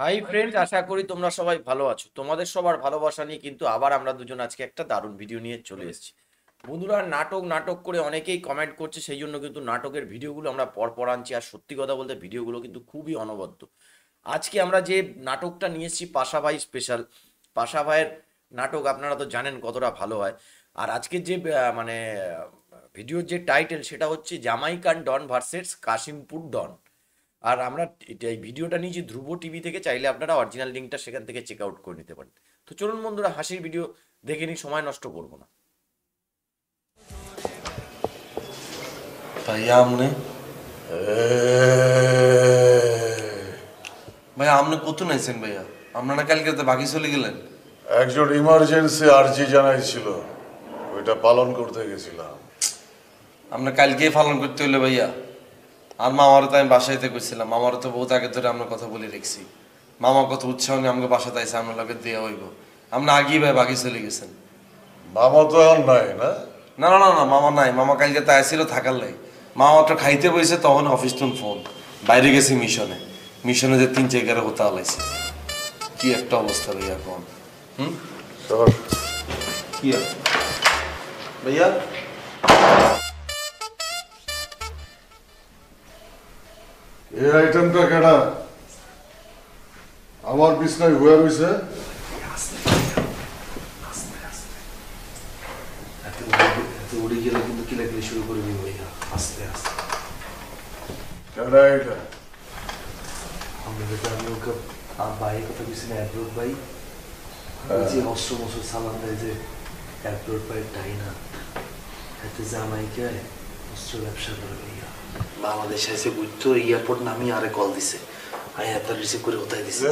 Hi friends, আশা করি তোমরা সবাই ভালো আছো। তোমাদের সবার ভালোবাসা নিয়ে কিন্তু আবার আমরা দুজন আজকে একটা দারুণ ভিডিও নিয়ে চলে এসেছি। বন্ধুরা, নাটক নাটক করে অনেকেই কমেন্ট করছে, সেই জন্য কিন্তু নাটকের ভিডিওগুলো আমরা পরপর আনছি। আর সত্যি কথা বলতে ভিডিওগুলো কিন্তু খুবই অনবদ্য। আজকে আমরা যে নাটকটা নিয়ে এসেছি পাশা ভাই স্পেশাল। পাশা ভাইয়ের নাটক আপনারা তো জানেন কতটা ভালো হয়। আর আজকের যে ভিডিওর যে টাইটেল সেটা হচ্ছে জামাইকান ডন ভার্সেস কাশিমপুর ডন। আর আমরা এই ভিডিওটা নিয়েছি ধ্রুব টিভি থেকে, চাইলে আপনারা অরিজিনাল লিঙ্কটা সেখান থেকে চেক আউট করে নিতে পারেন। তো চলুন বন্ধুরা, হাসির ভিডিও দেখে নিই, সময় নষ্ট করবো না। ভাইয়া আমনে ভাইয়া আমনে কত নাইছেন ভাইয়া? আপনারা কালকে তো বাকি চলে গেলেন। একজন ইমার্জেন্সি আর্জি জানাইছিল, ওইটা পালন করতে গেছিলাম। আমরা কালকেই পালন করতে হইলে ভাইয়া। আর মামারও তো আমি বাসাইতে কইছিলাম, মামারও তো বহুত আগে ধরে আমরা কথা বলে রেখছি। মামা কত উৎসাহ নিয়ে আমাকে বাসাতে আইসে, আপনার লোকের দেওয়া হইব। আমরা আগেই ভাই বাকি চলে গেছেন। মামা তো আর নাই না? না না না না, মামা নাই। মামা কালকে তো আইছিল থাকার লাই। মামা মাত্র খাইতে বসে তখন অফিস তুন ফোন, বাইরে গেছি মিশনে। মিশনে যে 3-4 হতে আলাইছে। কি একটা অবস্থা ভাইয়া কোন। তোর কি আর ভাইয়া? এই আইটেমটা কেডা আমার বিছনায় হুয়া রইছে? উড়ে গেলে কিন্তু কিলাকিলি শুরু করে দিই ভাইয়া, আস্তে আস্তে। কেডা এটা? আমি ওকে ভাইয়ের কথা কিছু না, অ্যাপ্রোড ভাই। যে অস্ত্র মস্ত্র সালাম দেয় যে অ্যাপ্রোড ভাই, তাই না? এতে জামাইকে অস্ত্র ব্যবসা করে ভাইয়া। বাংলাদেশ এসে বুঝতো এয়ারপোর্ট নামি আরে কল দিছে, আমি এত রিসিভ করে ওটাই দিছে।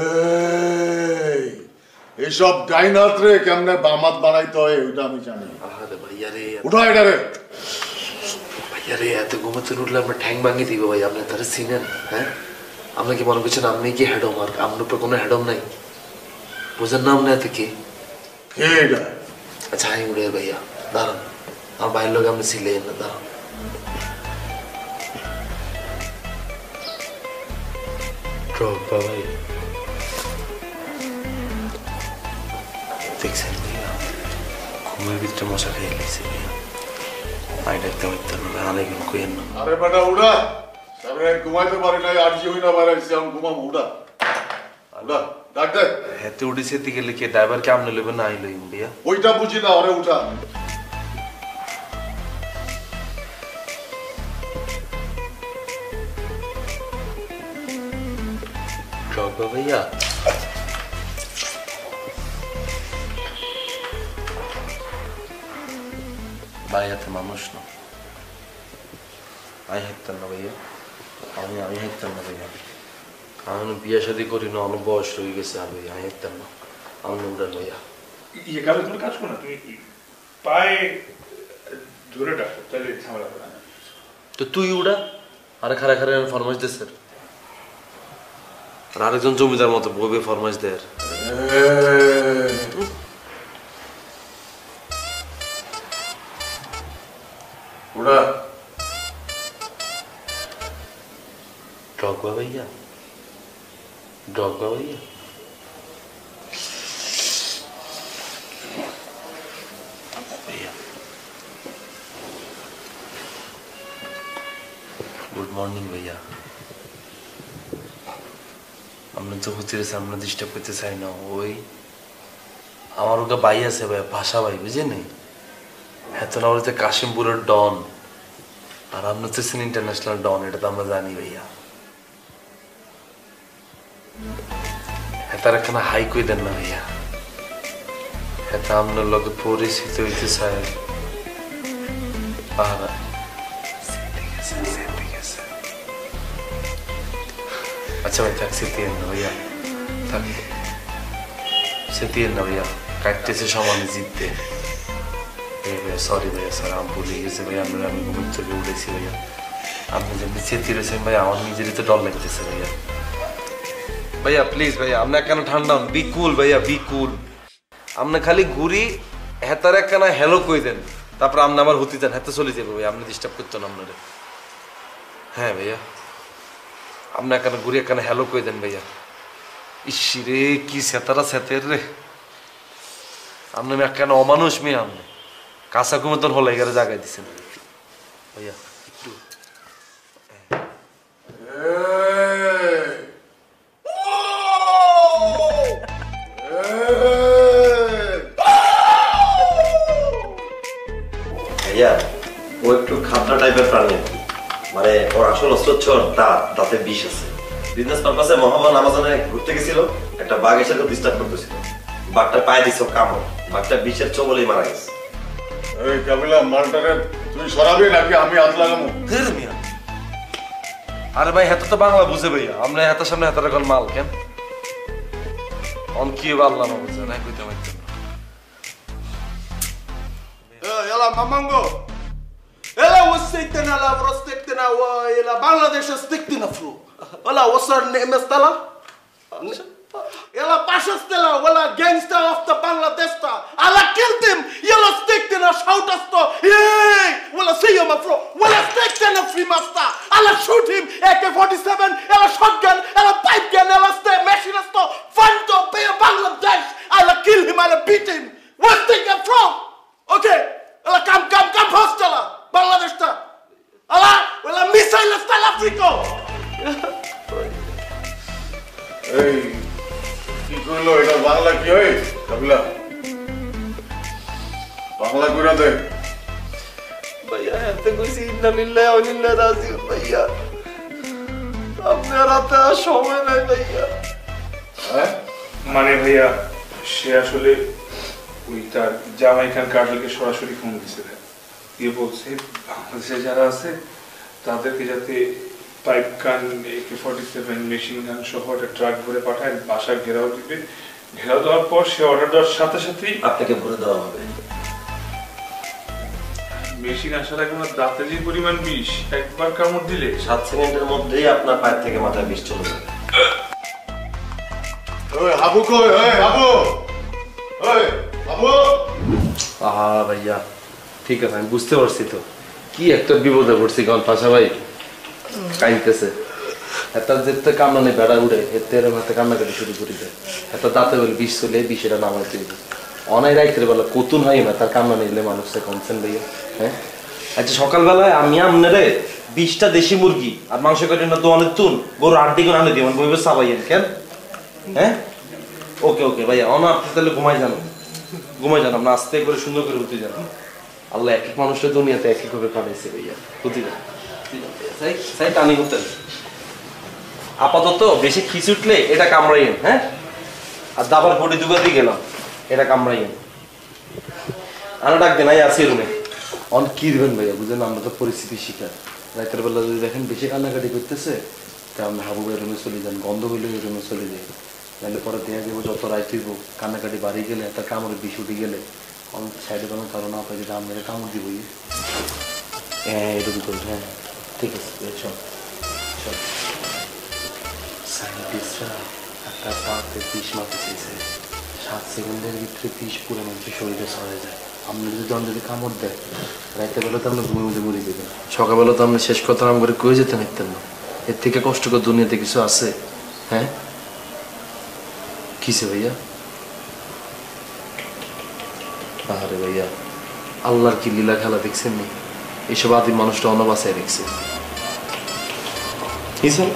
এইসব ডাইনাত রে কেমনে বামাত বানাইতে হয় ওইটা আমি জানি। আরে ভাইয়া রে, উঠা এটা রে। ভাইয়া রে, এত ঘুমাতে উঠলে আমরা ঠ্যাং ভাঙিয়ে দিব ভাই। আপনি তারা চিনেন? হ্যাঁ, আপনি কি মনে করছেন আপনি কি হেডম? আর আপনার উপর কোনো হেডম নাই? বুঝেন না আপনি? এত কি কে এটা? আচ্ছা আমি উড়ে ভাইয়া, দাঁড়ান। আমার বাইরের লোক আপনি ছিলেন না, দাঁড়ান। ভাই দেখছেন ভাইয়া, ঘুমের ভিতরে মশা খেয়ে গেছে ভাইয়া। আই ডাকতে পারতাম না, আলাইকুম কইেন না। আরে বেটা উড়া, সারা ঘুমাইতে পারি নাই, আর্জি হই না বাইরে আমি ঘুমাম। উড়া উড়া, ডাক দে। হেতে উঠেছে দিকে লিখে ড্রাইভার কে আপনি লইবেন না আই লইম ভাইয়া? ওইটা বুঝি না, ওরে উঠা। ড্রগবা ভাইয়া, ভাইয়াতে মানুষ না। আমি হাঁটতাম না ভাইয়া, আমি হাঁটতাম না ভাইয়া। আমি বিয়ে শাদি করি না, অনেক বয়স হয়ে গেছে। আর ভাইয়া আমি হাঁটতাম না, আমি উড়ান ভাইয়া। ইয়ে কারো তুমি কাজ করো না, তুমি পায়ে ধরে ডাকো, তাহলে ঝামেলা হবে না। তো তুই উড়া, আরে খারা খারা ফরমাইশ দে স্যার। আর আরেকজন জমিদার মতো বইবে ফরমাইশ দেয়। উড়া। ডগবা ভাইয়া, ডগবা ভাইয়া। ভাইয়া গুড মর্নিং ভাইয়া। আমরা তো হচ্ছে আমরা ডিস্টার্ব করতে চাই না। ওই আমার ওকে ভাই আছে ভাই, ভাষা ভাই, বুঝেনি? এত না বলতে কাশিমপুরের ডন। আর আপনি হচ্ছেন ইন্টারন্যাশনাল ডন, এটা তো আমরা জানি ভাইয়া। হ্যাঁ, তার একখানা হাই কই দেন না ভাইয়া। হ্যাঁ, আপনার লগে পরিচিত হইতে চাই। আচ্ছা ভাই থাক, সেতিয়েন না ভাইয়া, থাক সেতিয়েন না ভাইয়া। কাটতেছে সমানে জিততে। ভাইয়া সরি ভাইয়া, স্যার আমি ভুলে গেছি ভাইয়া। আমি ঘুমের থেকে উঠেছি ভাইয়া। আপনি যেমনি চেতে রয়েছেন ভাইয়া, আমার নিজেরই তো ডর লাগতেছে ভাইয়া। ভাইয়া প্লিজ ভাইয়া, আপনার কেন ঠান্ডা হন, বি কুল ভাইয়া, বি কুল। আপনি খালি ঘুরি হেতার একখানা হ্যালো কই দেন, তারপর আপনি আবার হতে দেন, হাতে চলে যাবে ভাইয়া। আপনি ডিস্টার্ব করতেন আপনারে। হ্যাঁ ভাইয়া, আপনি একখানা ঘুরি একখানা হ্যালো কই দেন ভাইয়া। ইসিরে কি সেতারা সেতের রে, আপনি কেন অমানুষ মেয়ে, আপনি কাঁচা কুমতন হলে গেলে জায়গায় দিচ্ছেন ভাইয়া একটু। ভাইয়া ও একটু খাতরা টাইপের প্রাণী, মানে ওর আসল অস্ত্র হচ্ছে ওর দাঁত, দাঁতে বিষ আছে। বিজনেস পারপাসে মোহাম্মদ আমাজনে ঘুরতে গেছিল, একটা বাঘ এসে ডিস্টার্ব করতেছিল, বাঘটা পায়ে দিছে কামড়, বাঘটা বিষের চবলেই মারা গেছে। এই কাবিলা মালটারে তুই সরাবি নাকি আমি হাত লাগামু? ধের মিয়া, আরে ভাই হেতা তো বাংলা বুঝে ভাইয়া, আমরা হেতার সামনে হেতার এখন মাল কেন অন কি আল্লাহ না বুঝে না কইতে পারতেন না। Ela mamango. Ela wasitena la prostekna wa ela Bangladesh stekna flu. Ela wasar nemestala. Ela pashastela wala gangster of the Bangladesh ta. Ala killed him. Ela stekna shoutasto. Hey, wala see you my fro. Wala stekna free master. Ala shoot him AK-47. Ela shotgun. Ela pipe gun. Ela stay machine sto. Fanto be Bangladesh. Ala kill him. Ala beat him. What's taken from? Okay. Ela come hostela. Bangladesh ta. Ala wala missile sta Africa. এই কি কইলো এটা বাংলা কি হয় কাবিলা? বাংলা কইরা দে। ভাইয়া এতে কইছি ইন্না লিল্লাহি ওয়া ইন্না ইলাইহি রাজিউন ভাইয়া, আপনার হাতে আর সময় নাই ভাইয়া। হ্যাঁ মানে ভাইয়া সে আসলে ওই তার জামাই খান কাজলকে সরাসরি ফোন দিছে, দিয়ে বলছে বাংলাদেশে যারা আছে তাদেরকে যাতে পাইপ গান AK-47 মেশিন গান সহ একটা ট্রাক ভরে পাঠায়, বাসা ঘেরাও দিবে। ঘেরাও দেওয়ার পর সে অর্ডার দেওয়ার সাথে সাথেই আপনাকে ভরে দেওয়া হবে। মেশিন আসার আগে আমার দাঁতে যে পরিমাণ বিষ, একবার কামড় দিলে 7 সেকেন্ডের মধ্যেই আপনার পায়ের থেকে মাথায় বিষ চলে যাবে। ওই হাবু কই? ওই হাবু, ওই হাবু। আহা ভাইয়া ঠিক আছে, আমি বুঝতে পারছি তো কি একটা বিপদে পড়ছি। কারণ পাশা ভাই কাইতেছে, একটা যেতে কামনা নেই বেড়া উড়ে এতে এরম হাতে কান্নাকাটি শুরু করে দেয়। একটা দাঁতে বলে বিষ চলে বিষেরা নামাই তুলবে অনেক রাইতের বেলা কতুন হয় না তার কান্না নিলে মানুষটা কমছেন ভাইয়া। হ্যাঁ আচ্ছা সকালবেলায় আমি আপনারে 20টা দেশি মুরগি আর মাংস কাটি না তো অনেক তুন গরু 8 দিকে আনে দিবেন বইবে সাবাইয়েন কেন? হ্যাঁ ওকে ওকে ভাইয়া অন আপনি তাহলে ঘুমাই যান, ঘুমাই যান, আপনি আস্তে করে সুন্দর করে উঠে যান। আল্লাহ এক এক মানুষের দুনিয়াতে এক এক ভাবে পাঠাইছে ভাইয়া, উঠে যান টানি করতে। আপাতত বেশি খিচে উঠলে এটা কামড়াইয়েন, হ্যাঁ আর দাবার বডি দুগা দিয়ে গেলাম এটা কামড়াইয়েন। আনা ডাক দেন আই আসি রুমে অন কি দিবেন ভাইয়া বুঝলেন, আমরা তো পরিস্থিতির শিকার। রাতের বেলা যদি দেখেন বেশি কান্নাকাটি করতেছে তা আপনি হাবু ভাই রুমে চলে যান, গন্ধ হইলে ওই রুমে চলে যাই, নাহলে পরে দেখা যাবো যত রাত হইব কান্নাকাটি বাড়ি গেলে একটা কামড়ে বিষ উঠে গেলে অনেক সাইডে কোনো কারণ আপনার যদি আমরা কামড় দিব। হ্যাঁ এটুকু করুন, হ্যাঁ ঠিক আছে সব সব সাইন্টিস্টরা একটা পাতে বিষ মারতে চেয়েছে, 7 সেকেন্ডের ভিতরে বিষ পুরো মানুষের শরীরে ছড়ে যায়। আপনি যদি কামড় দেয় রাইতে বেলা তো আপনি ঘুমে মধ্যে মরে দেবেন, সকালবেলা তো আপনি শেষ কথা আমার করে কয়ে যেতে নিতেন না। এর থেকে কষ্টকর দুনিয়াতে কিছু আছে? হ্যাঁ কিসে ভাইয়া? আরে ভাইয়া আল্লাহর কি লীলা খেলা দেখছেন নি? এইসব আদি মানুষটা অনবাসায় দেখছে দেখছেন।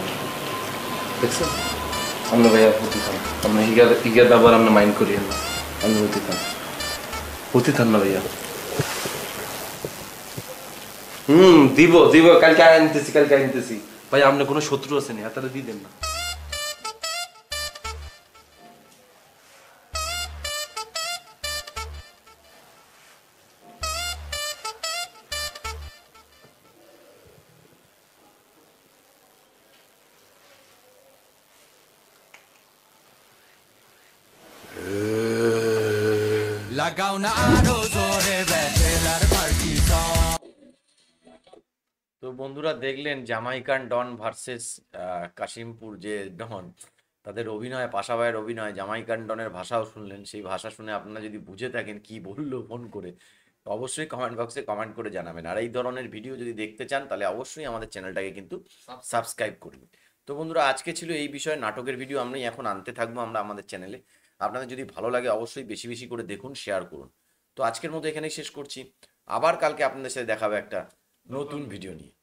আপনি ভাইয়া হতে থান, আপনি হিগার ব্যবহার আপনি মাইন্ড করিয়েন না, আপনি হতে থান, হতে থান না ভাইয়া। দিব দিব কালকে আনতেছি, কালকে আনতেছি ভাই। আপনার কোনো শত্রু আছে নি হাতারে দিয়ে দেন না। তো বন্ধুরা দেখলেন জামাইকান ডন ভার্সেস কাশিমপুর যে ডন, তাদের অভিনয়, পাশা ভাইয়ের অভিনয়, জামাইকান ডনের ভাষাও শুনলেন। সেই ভাষা শুনে আপনারা যদি বুঝে থাকেন কি বললো ফোন করে, তো অবশ্যই কমেন্ট বক্সে কমেন্ট করে জানাবেন। আর এই ধরনের ভিডিও যদি দেখতে চান তাহলে অবশ্যই আমাদের চ্যানেলটাকে কিন্তু সাবস্ক্রাইব করবেন। তো বন্ধুরা আজকে ছিল এই বিষয়ে নাটকের ভিডিও আমি এখন আনতে থাকবো আমরা আমাদের চ্যানেলে। আপনাদের যদি ভালো লাগে অবশ্যই বেশি বেশি করে দেখুন, শেয়ার করুন। তো আজকের মতো এখানেই শেষ করছি, আবার কালকে আপনাদের সাথে দেখাবে একটা নতুন ভিডিও নিয়ে।